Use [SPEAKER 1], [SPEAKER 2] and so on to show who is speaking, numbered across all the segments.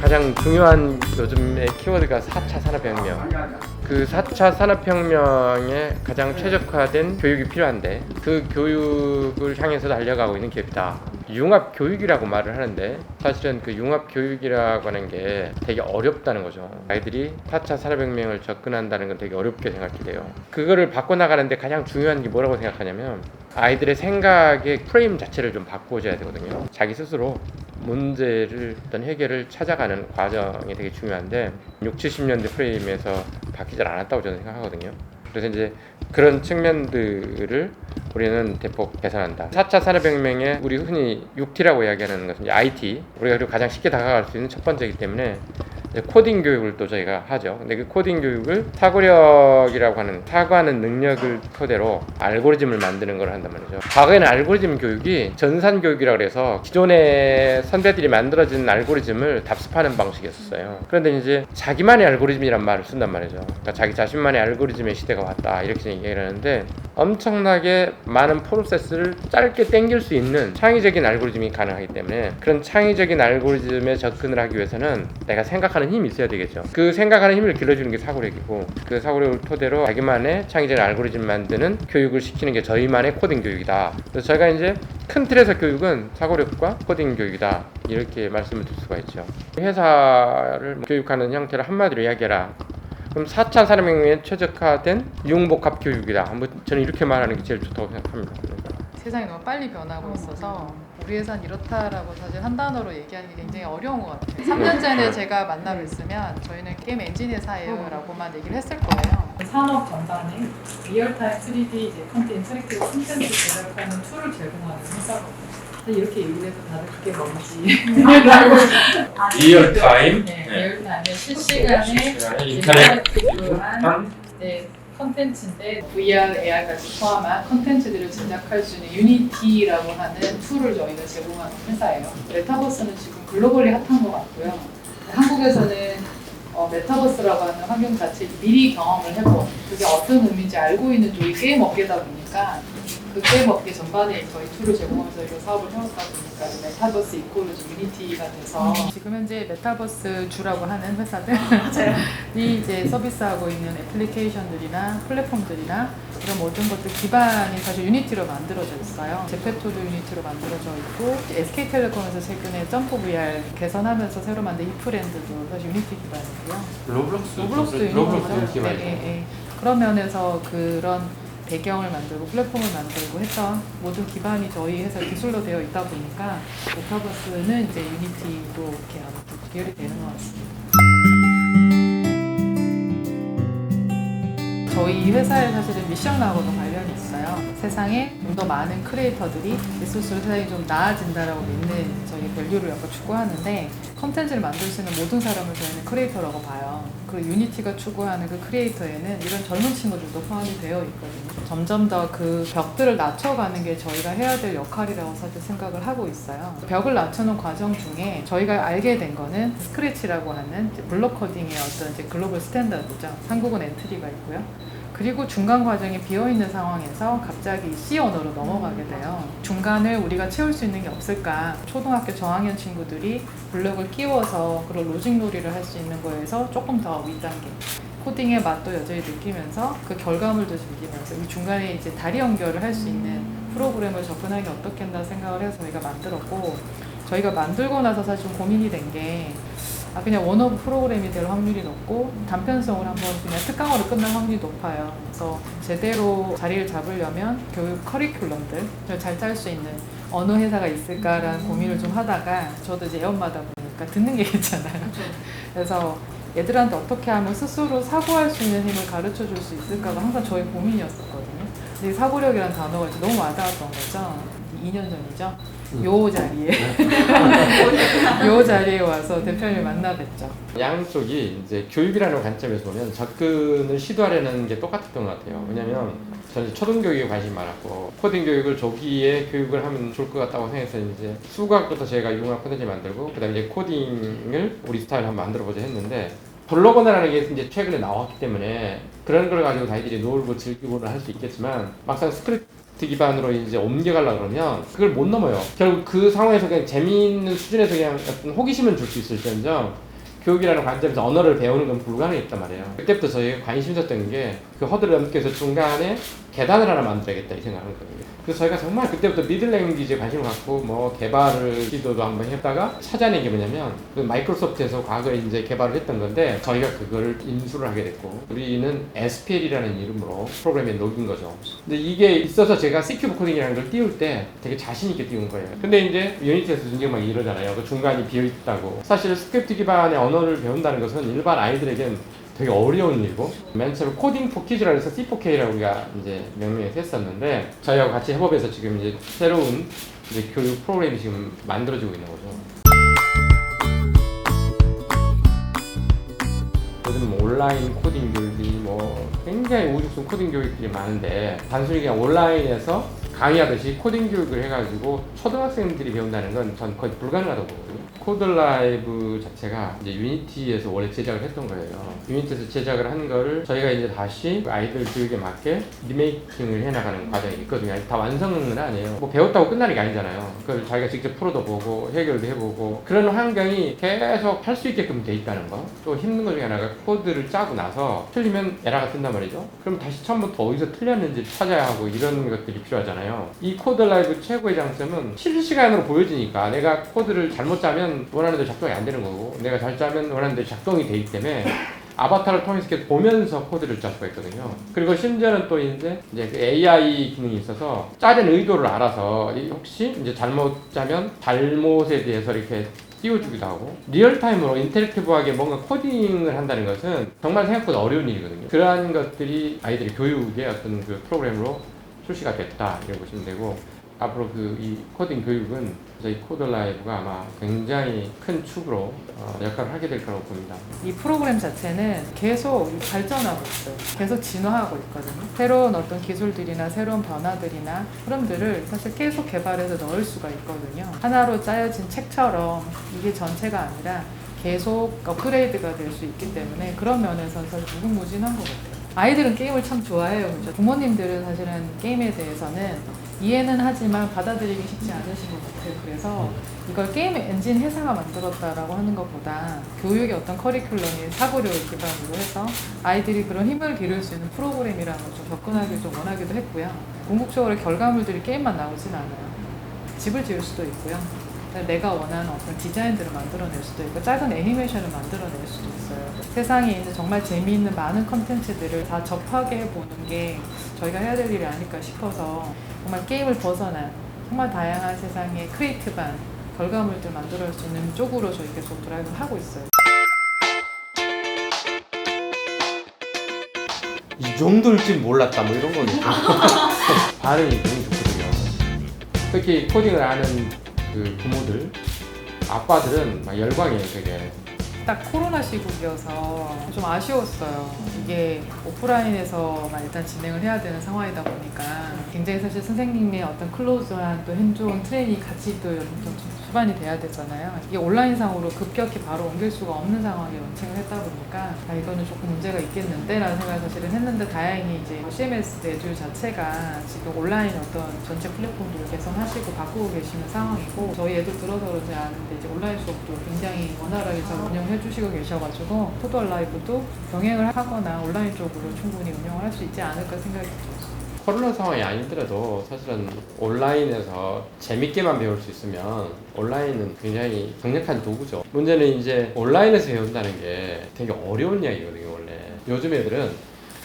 [SPEAKER 1] 가장 중요한 요즘의 키워드가 4차 산업혁명. 그 4차 산업혁명에 가장 최적화된 교육이 필요한데 그 교육을 향해서 달려가고 있는 기업이다. 융합교육이라고 말을 하는데 사실은 그 융합교육이라고 하는 게 되게 어렵다는 거죠. 아이들이 4차 산업혁명을 접근한다는 건 되게 어렵게 생각이 돼요. 그거를 바꿔나가는데 가장 중요한 게 뭐라고 생각하냐면 아이들의 생각의 프레임 자체를 좀 바꿔줘야 되거든요. 자기 스스로 문제를 어떤 해결을 찾아가는 과정이 되게 중요한데 6, 70년대 프레임에서 바뀌지 않았다고 저는 생각하거든요. 그래서 이제 그런 측면들을 우리는 대폭 개선한다. 4차 산업혁명에 우리 흔히 6T라고 이야기하는 것은 이제 IT, 우리가 그리고 가장 쉽게 다가갈 수 있는 첫 번째이기 때문에 코딩 교육을 또 저희가 하죠. 근데 그 코딩 교육을 사고력이라고 하는 사고하는 능력을 토대로 알고리즘을 만드는 걸 한단 말이죠. 과거에는 알고리즘 교육이 전산 교육이라고 해서 기존의 선배들이 만들어진 알고리즘을 답습하는 방식이었어요. 그런데 이제 자기만의 알고리즘이란 말을 쓴단 말이죠. 그러니까 자기 자신만의 알고리즘의 시대가 왔다 이렇게 얘기를 하는데 엄청나게 많은 프로세스를 짧게 당길 수 있는 창의적인 알고리즘이 가능하기 때문에 그런 창의적인 알고리즘에 접근을 하기 위해서는 내가 생각하는 힘이 있어야 되겠죠. 그 생각하는 힘을 길러주는 게 사고력이고 그 사고력을 토대로 자기만의 창의적인 알고리즘 만드는 교육을 시키는 게 저희만의 코딩 교육이다. 그래서 저희가 이제 큰 틀에서 교육은 사고력과 코딩 교육이다 이렇게 말씀을 드릴 수가 있죠. 회사를 교육하는 형태를 한마디로 이야기해라. 그럼 4차 산업혁명에 최적화된 융복합 교육이다. 저는 이렇게 말하는 게 제일 좋다고 생각합니다.
[SPEAKER 2] 세상이 너무 빨리 변하고 있어서 우리 회사는 이렇다라고 사실 한 단어로 얘기하는 게 굉장히 어려운 것 같아요. 3년 전에 제가 만나 뵀으면 저희는 게임 엔진 회사예요 라고만 얘기를 했을 거예요.
[SPEAKER 3] 산업 전반에 리얼타임 3D 이제 컨텐츠, 인터랙티브 콘텐츠 제작하는 툴을 제공하는 회사거든요. 근데 이렇게 얘기를 해서 다들 그게 뭔지
[SPEAKER 1] 리얼타임?
[SPEAKER 3] 네, 리얼타임에 실시간에 인터랙티브한 컨텐츠인데 VR, AR까지 포함한 컨텐츠들을 제작할 수 있는 유니티라고 하는 툴을 저희가 제공하는 회사예요. 메타버스는 지금 글로벌리 핫한 것 같고요. 한국에서는 메타버스라고 하는 환경 자체를 미리 경험을 해본 그게 어떤 의미인지 알고 있는 쪽이 게임 업계다 보니까 그 게임 업계 전반에 저희 툴을 제공하면서 이런 사업을 해왔다 보니까 메타버스 이코로지 유니티가 돼서 지금 현재 메타버스 주라고 하는 회사들이 이제 서비스하고 있는 애플리케이션들이나 플랫폼들이나 이런 모든 것들 기반이 사실 유니티로 만들어져 있어요. 제페토도 유니티로 만들어져 있고 SK텔레콤에서 최근에 점프 VR 개선하면서 새로 만든 이프랜드도 사실 유니티 기반이고요. 로블록스도 유니티죠. 네. 그런 면에서 그런 배경을 만들고 플랫폼을 만들고 했던 모든 기반이 저희 회사 기술로 되어 있다 보니까 메타버스는 이제 유니티로 이렇게 연결이 되는 것 같습니다. 저희 회사에 사실은 미션하고도 관련이 있어요. 세상에 좀 더 많은 크리에이터들이 있을수록 세상이 좀 나아진다라고 믿는 저희 밸류를 약간 추구하는데 컨텐츠를 만들 수 있는 모든 사람을 저희는 크리에이터라고 봐요. 그리고 유니티가 추구하는 그 크리에이터에는 이런 젊은 친구들도 포함이 되어 있거든요. 점점 더 그 벽들을 낮춰가는 게 저희가 해야 될 역할이라고 사실 생각을 하고 있어요. 벽을 낮추는 과정 중에 저희가 알게 된 거는 스크래치라고 하는 블록 코딩의 어떤 이제 글로벌 스탠다드죠. 한국은 엔트리가 있고요. 그리고 중간 과정이 비어있는 상황에서 갑자기 C 언어로 넘어가게 돼요. 중간을 우리가 채울 수 있는 게 없을까? 초등학교 저학년 친구들이 블록을 끼워서 그런 로직 놀이를 할 수 있는 거에서 조금 더 윗단계. 코딩의 맛도 여전히 느끼면서 그 결과물도 즐기면서 이 중간에 이제 다리 연결을 할 수 있는 프로그램을 접근하기 어떻겠나 생각을 해서 저희가 만들었고 저희가 만들고 나서 사실 좀 고민이 된 게 그냥 원어브 프로그램이 될 확률이 높고 단편성을 한번 그냥 특강으로 끝날 확률이 높아요. 그래서 제대로 자리를 잡으려면 교육 커리큘럼들 잘 짤 수 있는 어느 회사가 있을까라는 고민을 좀 하다가 저도 이제 애엄마다 보니까 듣는 게 있잖아요. 그래서 애들한테 어떻게 하면 스스로 사고할 수 있는 힘을 가르쳐 줄 수 있을까가 항상 저희 고민이었었거든요. 근데 사고력이라는 단어가 이제 너무 와닿았던 거죠. 2년 전이죠. 요 자리에 요 자리에 와서 대표님을 만나 뵀죠.
[SPEAKER 1] 양쪽이 이제 교육이라는 관점에서 보면 접근을 시도하려는 게 똑같았던 것 같아요. 왜냐면 저는 초등교육에 관심이 많았고 코딩 교육을 조기에 교육을 하면 좋을 것 같다고 생각해서 이제 수학부터 제가 융합 콘텐츠 만들고 그다음에 이제 코딩을 우리 스타일로 한번 만들어보자 했는데 블로거나라는 게 이제 최근에 나왔기 때문에 그런 걸 가지고 아이들이 놀고 즐기고는 할 수 있겠지만 막상 스크립트 기반으로 이제 옮겨가려고 그러면 그걸 못 넘어요. 결국 그 상황에서 그냥 재미있는 수준에서 그냥 어떤 호기심을 줄 수 있을지언정 교육이라는 관점에서 언어를 배우는 건 불가능했단 말이에요. 그때부터 저희가 관심 있었던 게 그 허들을 넘기 위해서 중간에 계단을 하나 만들어야겠다 이 생각을 하거든요. 그래서 저희가 정말 그때부터 미들랭귀지에 관심을 갖고 뭐 개발을 시도도 한번 했다가 찾아낸 게 뭐냐면 그 마이크로소프트에서 과거에 이제 개발을 했던 건데 저희가 그걸 인수를 하게 됐고 우리는 SPL이라는 이름으로 프로그램에 녹인 거죠. 근데 이게 있어서 제가 C큐브 코딩이라는 걸 띄울 때 되게 자신 있게 띄운 거예요. 근데 이제 유니티에서 전쟁 막 이러잖아요. 그 중간이 비어 있다고. 사실 스크립트 기반의 언어를 배운다는 것은 일반 아이들에겐 되게 어려운 일이고 맨 처음 코딩 포 키즈라고 해서 C4K라고 우리가 이제 명명해서 했었는데 저희하고 같이 협업해서 지금 이제 새로운 이제 교육 프로그램이 지금 만들어지고 있는 거죠. 요즘 뭐 온라인 코딩 교육이 뭐 굉장히 우죽순 코딩 교육들이 많은데 단순히 그냥 온라인에서 강의하듯이 코딩 교육을 해가지고 초등학생들이 배운다는 건 전 거의 불가능하다고 보거든요. 코드라이브 자체가 이제 유니티에서 원래 제작을 했던 거예요. 유니티에서 제작을 한 거를 저희가 이제 다시 아이들 교육에 맞게 리메이킹을 해나가는 과정이 있거든요. 아직 다 완성은 아니에요. 뭐 배웠다고 끝나는 게 아니잖아요. 그걸 자기가 직접 풀어도 보고 해결도 해보고 그런 환경이 계속 할 수 있게끔 돼 있다는 거. 또 힘든 것 중에 하나가 코드를 짜고 나서 틀리면 에러가 뜬단 말이죠. 그럼 다시 처음부터 어디서 틀렸는지 찾아야 하고 이런 것들이 필요하잖아요. 이 코드라이브 최고의 장점은 실시간으로 보여지니까 내가 코드를 잘못 짜면 원하는 대로 작동이 안 되는 거고 내가 잘 짜면 원하는 대로 작동이 되기 때문에 아바타를 통해서 계속 보면서 코드를 짤 수가 있거든요. 그리고 심지어는 또 이제 그 AI 기능이 있어서 짜는 의도를 알아서 혹시 이제 잘못 짜면 잘못에 대해서 이렇게 띄워주기도 하고 리얼타임으로 인터랙티브하게 뭔가 코딩을 한다는 것은 정말 생각보다 어려운 일이거든요. 그러한 것들이 아이들의 교육의 어떤 그 프로그램으로 출시가 됐다 이렇게 보시면 되고 앞으로 그 이 코딩 교육은 저희 코드라이브가 아마 굉장히 큰 축으로 역할을 하게 될 거라고 봅니다.
[SPEAKER 3] 이 프로그램 자체는 계속 발전하고 있어요. 계속 진화하고 있거든요. 새로운 어떤 기술들이나 새로운 변화들이나 흐름들을 사실 계속 개발해서 넣을 수가 있거든요. 하나로 짜여진 책처럼 이게 전체가 아니라 계속 업그레이드가 될 수 있기 때문에 그런 면에서는 사실 무궁무진한 것 같아요. 아이들은 게임을 참 좋아해요. 그렇죠? 부모님들은 사실은 게임에 대해서는 이해는 하지만 받아들이기 쉽지 않으신 것 같아요. 그래서 이걸 게임 엔진 회사가 만들었다라고 하는 것보다 교육의 어떤 커리큘럼이 사고를 기반으로 해서 아이들이 그런 힘을 기를 수 있는 프로그램이라는 걸 좀 접근하기 좀 원하기도 했고요. 궁극적으로 결과물들이 게임만 나오진 않아요. 집을 지을 수도 있고요. 내가 원하는 어떤 디자인들을 만들어낼 수도 있고 작은 애니메이션을 만들어낼 수도 있어요. 세상에 있는 정말 재미있는 많은 컨텐츠들을 다 접하게 보는 게 저희가 해야 될 일이 아닐까 싶어서 정말 게임을 벗어난 정말 다양한 세상의 크리에이티브한 결과물들 만들어낼 수 있는 쪽으로 저희 계속 드라이브를 하고 있어요.
[SPEAKER 1] 이 정도일 줄 몰랐다 뭐 이런 거는 반응이 너무 좋거든요. 특히 코딩을 아는 그 부모들, 아빠들은 막 열광이에요 되게.
[SPEAKER 3] 딱 코로나 시국이어서 좀 아쉬웠어요. 이게 오프라인에서만 일단 진행을 해야 되는 상황이다 보니까 굉장히 사실 선생님의 어떤 클로즈한 또 핸즈온 트레이닝이 같이 또 좀 수반이 돼야 되잖아요. 이게 온라인상으로 급격히 바로 옮길 수가 없는 상황에 론칭을 했다 보니까 이거는 조금 문제가 있겠는데 라는 생각을 사실은 했는데 다행히 이제 CMS 대줄 자체가 지금 온라인 어떤 전체 플랫폼들을 개선하시고 바꾸고 계시는 상황이고 저희 애들 들어서 그러지 않은데 이제 온라인 수업도 굉장히 원활하게 잘 운영해 주시고 계셔가지고 코드라이브도 병행을 하거나 온라인 쪽으로 충분히 운영을 할 수 있지 않을까 생각이 들었어요.
[SPEAKER 1] 코로나 상황이 아니더라도 사실은 온라인에서 재밌게만 배울 수 있으면 온라인은 굉장히 강력한 도구죠. 문제는 이제 온라인에서 배운다는 게 되게 어려운 이야기거든요 원래. 요즘 애들은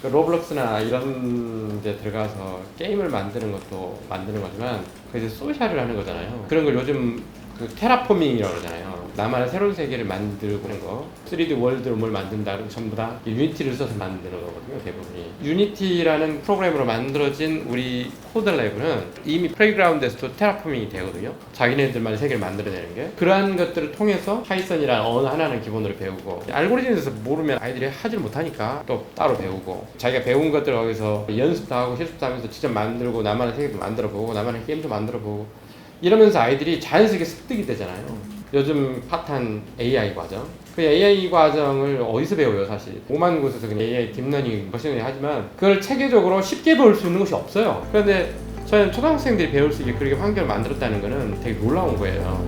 [SPEAKER 1] 로블록스나 이런 데 들어가서 게임을 만드는 것도 만드는 거지만 그 이제 소셜을 하는 거잖아요. 그런 걸 요즘 그 테라포밍이라고 그러잖아요. 나만의 새로운 세계를 만들고 하는 거. 3D 월드로 뭘 만든다 그러면 전부 다 유니티를 써서 만드는 거거든요 대부분이. 유니티라는 프로그램으로 만들어진 우리 코드라이브는 이미 플레이그라운드에서도 테라포밍이 되거든요. 자기네들만의 세계를 만들어내는 게. 그러한 것들을 통해서 파이썬이라는 언어 하나는 기본으로 배우고 알고리즘에 대해서 모르면 아이들이 하지를 못하니까 또 따로 배우고 자기가 배운 것들을 거기서 연습도 하고 실습도 하면서 직접 만들고 나만의 세계도 만들어보고 나만의 게임도 만들어보고 이러면서 아이들이 자연스럽게 습득이 되잖아요. 요즘 핫한 AI 과정. 그 AI 과정을 어디서 배워요 사실. 5만 곳에서 그냥 AI 딥러닝, 머신러닝 하지만 그걸 체계적으로 쉽게 배울 수 있는 곳이 없어요. 그런데 저희는 초등학생들이 배울 수 있게 그렇게 환경을 만들었다는 거는 되게 놀라운 거예요.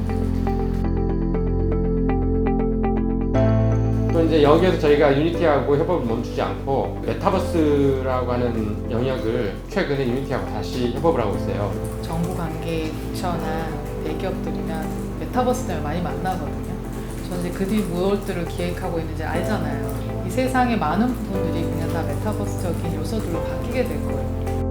[SPEAKER 1] 이제 여기에서 저희가 유니티하고 협업을 멈추지 않고 메타버스라고 하는 영역을 최근에 유니티하고 다시 협업을 하고 있어요.
[SPEAKER 3] 정부 관계 부처나 대기업들이면 메타버스 때문에 많이 만나거든요. 저는 이제 그 뒤 무엇들을 기획하고 있는지 알잖아요. 이 세상의 많은 부분들이 그냥 다 메타버스적인 요소들로 바뀌게 될 거예요.